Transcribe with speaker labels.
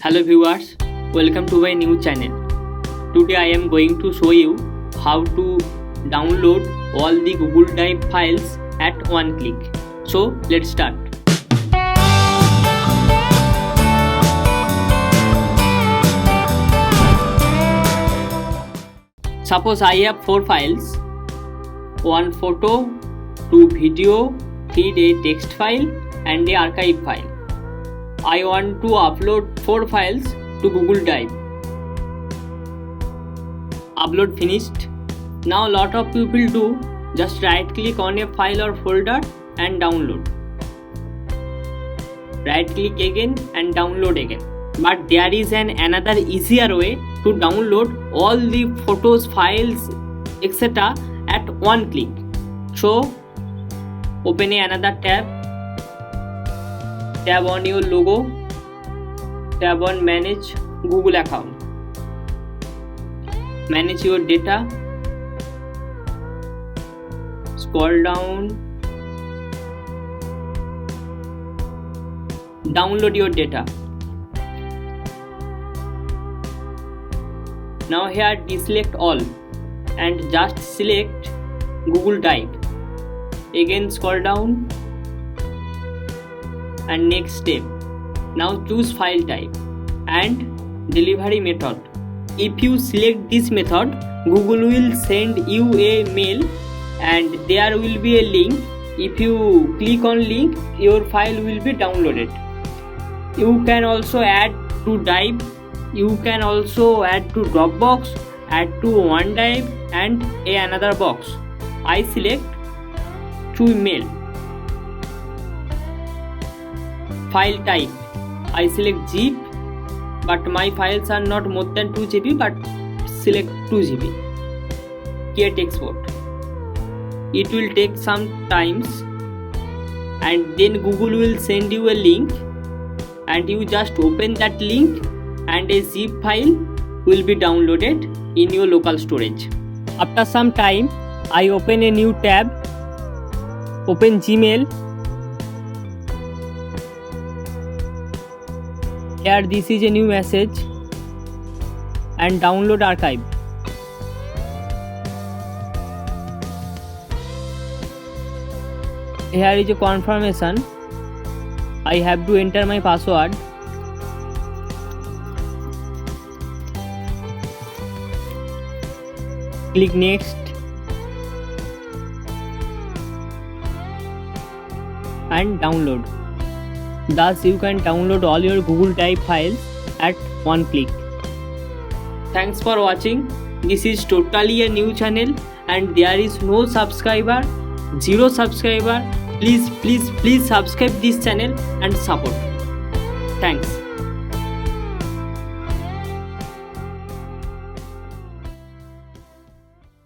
Speaker 1: Hello viewers, welcome to my new channel. Today I am going to show you how to download all the Google Drive files at one click. So let's start. Suppose I have 4 files, 1 photo, 2 video, 3 text file and a archive file. I want to upload 4 files to Google Drive. Upload finished. Now lot of people do just right click on a file or folder and download. Right click again and download again. But there is another easier way to download all the photos, files, etc. at one click. So open another tab on your logo, tab on manage Google account, manage your data, scroll down, download your data. Now here deselect all and just select Google Drive. Again scroll down and next step. Now choose file type and delivery method. If you select this method, Google will send you a mail and there will be a link. If you click on link, your file will be downloaded. You can also add to Drive. You can also add to Dropbox, add to OneDrive and another box. I select to email. File type, I select zip, but my files are not more than 2 GB, but select 2 GB. Create export. It will take some times and then Google will send you a link and you just open that link and a zip file will be downloaded in your local storage. After some time, I open a new tab, open Gmail. Here this is a new message and download archive. Here is a confirmation. I have to enter my password. Click next and download. Thus you can download all your Google Drive files at one click. Thanks for watching. This is totally a new channel and there is no subscriber, 0 subscriber. Please subscribe this channel and support. Thanks.